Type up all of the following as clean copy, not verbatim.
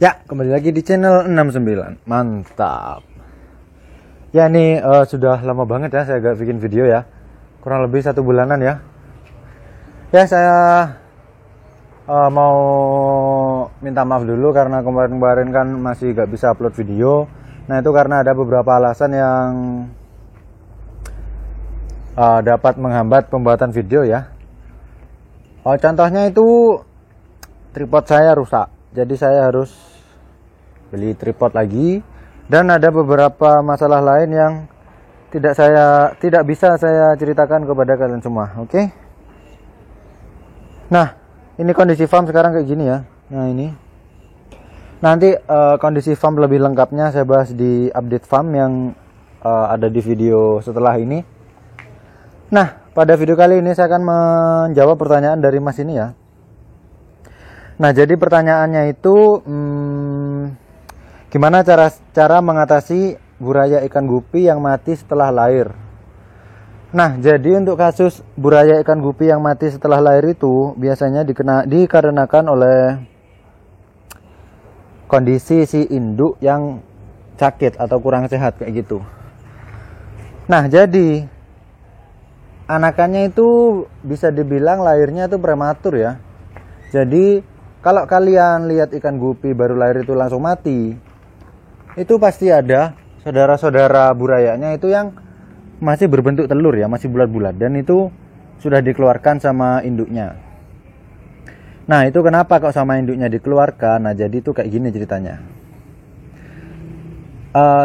Ya, kembali lagi di channel 69. Mantap. Ya, ini sudah lama banget ya saya gak bikin video ya. Kurang lebih 1 bulanan ya. Ya, saya mau minta maaf dulu karena kemarin-kemarin kan masih gak bisa upload video. Nah, itu karena ada beberapa alasan yang dapat menghambat pembuatan video ya. Contohnya itu tripod saya rusak. Jadi saya harus beli tripod lagi, dan ada beberapa masalah lain yang tidak bisa saya ceritakan kepada kalian semua. Oke? Nah, ini kondisi farm sekarang kayak gini ya. Nah, ini nanti kondisi farm lebih lengkapnya saya bahas di update farm yang ada di video setelah ini. Nah, pada video kali ini saya akan menjawab pertanyaan dari Mas ini ya. Nah, jadi pertanyaannya itu gimana cara mengatasi buraya ikan gupi yang mati setelah lahir. Nah, jadi untuk kasus buraya ikan gupi yang mati setelah lahir itu biasanya dikarenakan oleh kondisi si induk yang sakit atau kurang sehat kayak gitu. Nah, jadi anakannya itu bisa dibilang lahirnya itu prematur ya. Jadi kalau kalian lihat ikan gupi baru lahir itu langsung mati, itu pasti ada saudara-saudara burayanya itu yang masih berbentuk telur ya, masih bulat-bulat, dan itu sudah dikeluarkan sama induknya. Nah, itu kenapa kok sama induknya dikeluarkan? Nah, jadi itu kayak gini ceritanya.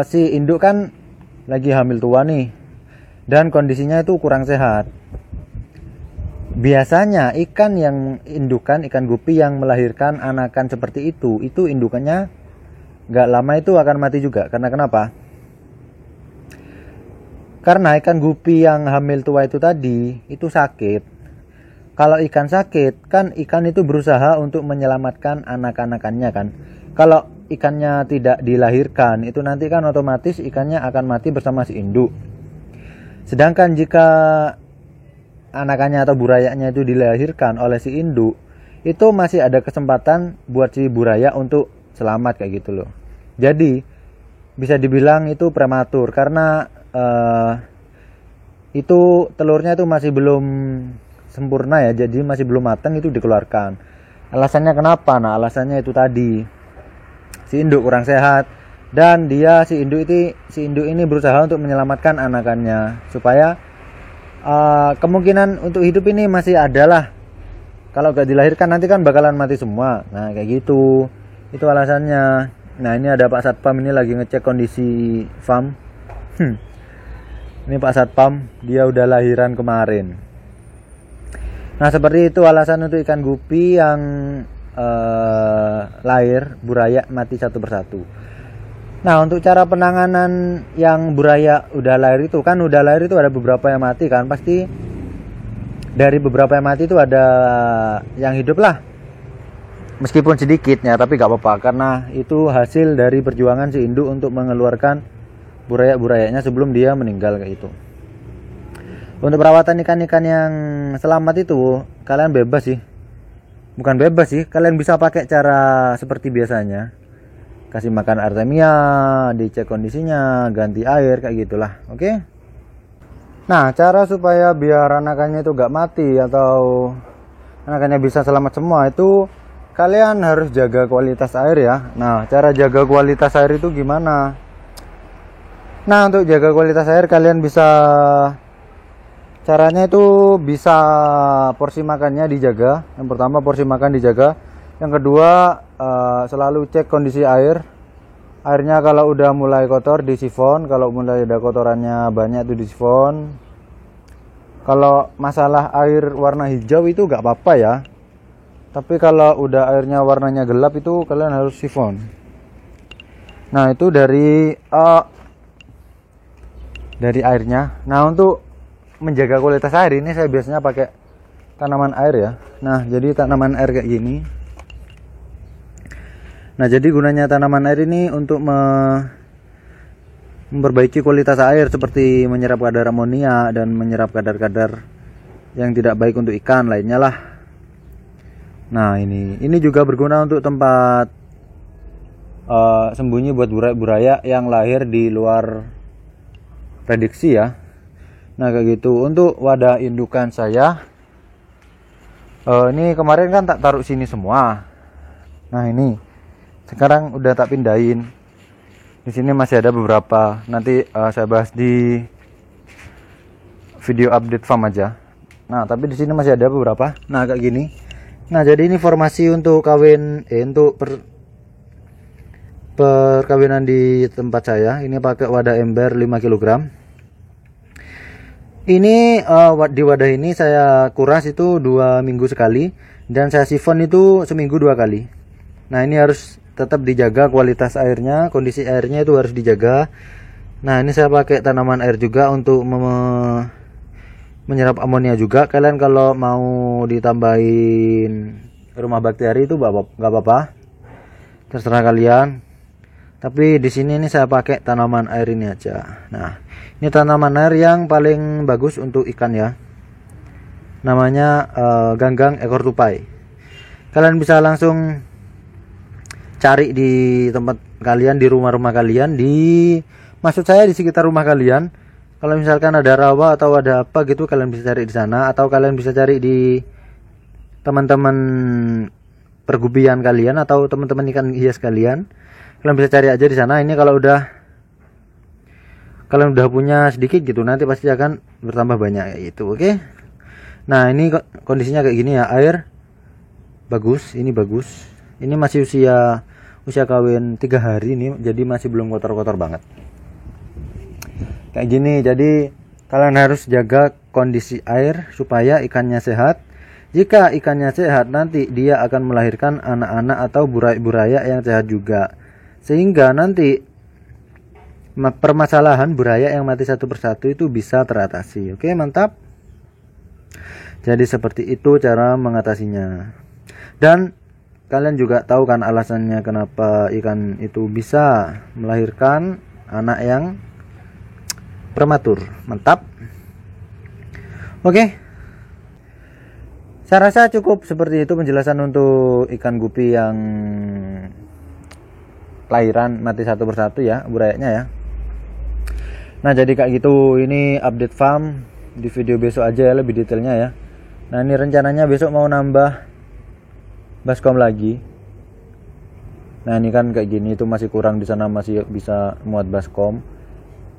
Si induk kan lagi hamil tua nih, dan kondisinya itu kurang sehat. Biasanya ikan yang indukan, ikan gupi yang melahirkan anakan seperti itu indukannya nggak lama itu akan mati juga. Karena kenapa? Karena ikan gupi yang hamil tua itu tadi itu sakit. Kalau ikan sakit kan ikan itu berusaha untuk menyelamatkan anak-anakannya kan. Kalau ikannya tidak dilahirkan itu nanti kan otomatis ikannya akan mati bersama si induk. Sedangkan jika anakannya atau burayanya itu dilahirkan oleh si induk, itu masih ada kesempatan buat si buraya untuk selamat kayak gitu loh. Jadi bisa dibilang itu prematur karena itu telurnya itu masih belum sempurna ya, jadi masih belum matang itu dikeluarkan. Alasannya kenapa? Nah, alasannya itu tadi, si induk kurang sehat, dan si induk ini berusaha untuk menyelamatkan anakannya supaya kemungkinan untuk hidup ini masih ada lah. Kalau gak dilahirkan nanti kan bakalan mati semua. Nah, kayak gitu. Itu alasannya. Nah, ini ada Pak Satpam ini lagi ngecek kondisi farm. Ini Pak Satpam, dia udah lahiran kemarin. Nah, seperti itu alasan untuk ikan gupi yang lahir buraya mati satu persatu. Nah, untuk cara penanganan yang buraya udah lahir itu ada beberapa yang mati kan. Pasti dari beberapa yang mati itu ada yang hidup lah. Meskipun sedikitnya, tapi gak apa-apa karena itu hasil dari perjuangan si induk untuk mengeluarkan buraya-burayanya sebelum dia meninggal kayak itu. Untuk perawatan ikan-ikan yang selamat itu kalian bebas sih. Bukan bebas sih, kalian bisa pakai cara seperti biasanya. Kasih makan artemia, dicek kondisinya, ganti air kayak gitulah. Oke? Nah, cara supaya biar anakannya itu gak mati atau anakannya bisa selamat semua itu kalian harus jaga kualitas air ya. Nah, cara jaga kualitas air itu gimana? Nah, untuk jaga kualitas air caranya itu bisa porsi makannya dijaga. Yang pertama porsi makan dijaga. Yang kedua selalu cek kondisi air. Airnya kalau udah mulai kotor disifon, kalau mulai ada kotorannya banyak itu disifon. Kalau masalah air warna hijau itu gak apa-apa ya. Tapi kalau udah airnya warnanya gelap itu kalian harus sifon. Nah, itu dari airnya. Nah, untuk menjaga kualitas air ini saya biasanya pakai tanaman air ya. Nah, jadi tanaman air kayak gini. Nah, jadi gunanya tanaman air ini untuk memperbaiki kualitas air seperti menyerap kadar amonia dan menyerap kadar-kadar yang tidak baik untuk ikan lainnya lah. Nah, ini juga berguna untuk tempat sembunyi buat buraya yang lahir di luar prediksi ya. Nah kayak gitu. Untuk wadah indukan saya, ini kemarin kan tak taruh sini semua. Nah ini sekarang udah tak pindahin. Di sini masih ada beberapa. Nanti saya bahas di video update farm aja. Nah tapi di sini masih ada beberapa. Nah kayak gini. Nah jadi ini formasi untuk kawin, untuk perkawinan di tempat saya. Ini pakai wadah ember 5 kg. Ini di wadah ini saya kuras itu 2 minggu sekali, dan saya sifon itu seminggu 2 kali. Nah ini harus tetap dijaga kualitas airnya, kondisi airnya itu harus dijaga. Nah ini saya pakai tanaman air juga untuk menyerap amonia juga. Kalian kalau mau ditambahin rumah bakteri itu nggak apa-apa, terserah kalian. Tapi di sini ini saya pakai tanaman air ini aja. Nah ini tanaman air yang paling bagus untuk ikan ya, namanya ganggang ekor tupai. Kalian bisa langsung cari di tempat kalian, di rumah-rumah kalian, maksud saya di sekitar rumah kalian. Kalau misalkan ada rawa atau ada apa gitu, kalian bisa cari di sana, atau kalian bisa cari di teman-teman pergubian kalian atau teman-teman ikan hias kalian. Kalian bisa cari aja di sana. Ini kalau kalian udah punya sedikit gitu, nanti pasti akan bertambah banyak gitu. Oke. Nah ini kondisinya kayak gini ya, air bagus, ini bagus. Ini masih usia kawin 3 hari ini, jadi masih belum kotor-kotor banget. Kayak gini, jadi kalian harus jaga kondisi air supaya ikannya sehat. Jika ikannya sehat, nanti dia akan melahirkan anak-anak atau buraya yang sehat juga, sehingga nanti permasalahan buraya yang mati satu persatu itu bisa teratasi. Oke, mantap. Jadi seperti itu cara mengatasinya. Dan kalian juga tahu kan alasannya kenapa ikan itu bisa melahirkan anak yang prematur. Mantap. Oke. Saya rasa cukup seperti itu penjelasan untuk ikan gupi yang kelahiran mati satu persatu ya, burayanya ya. Nah jadi kayak gitu, ini update farm di video besok aja ya, lebih detailnya ya. Nah ini rencananya besok mau nambah baskom lagi. Nah ini kan kayak gini, itu masih kurang, di sana masih bisa muat baskom.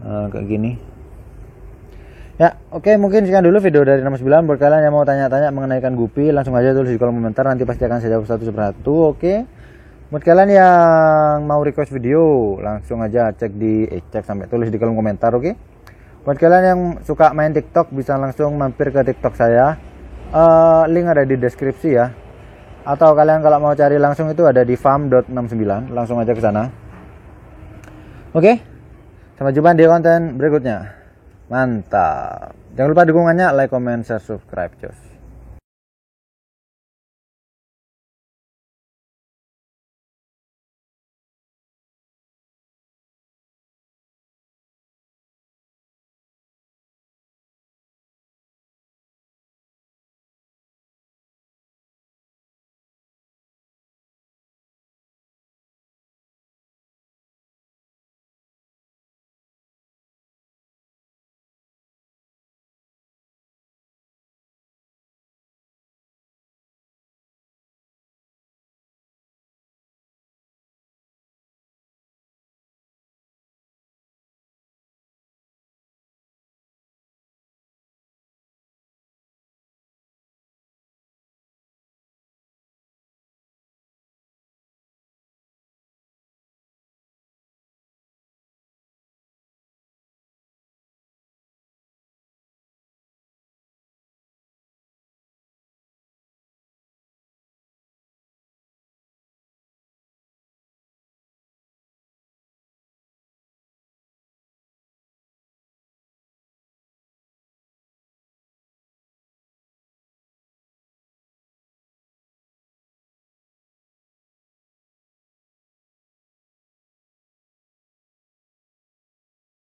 Kayak gini ya. Oke, mungkin sekian dulu video dari 69. Buat kalian yang mau tanya-tanya mengenai ikan gupi, langsung aja tulis di kolom komentar, nanti pasti akan saya jawab satu persatu. Oke. Buat kalian yang mau request video, langsung aja cek sampai tulis di kolom komentar. Oke. Buat kalian yang suka main TikTok, bisa langsung mampir ke TikTok saya. Link ada di deskripsi ya. Atau kalian kalau mau cari langsung itu ada di farm.69, langsung aja ke sana. Oke. Sampai jumpa di konten berikutnya. Mantap. Jangan lupa dukungannya, like, comment, share, subscribe, cus.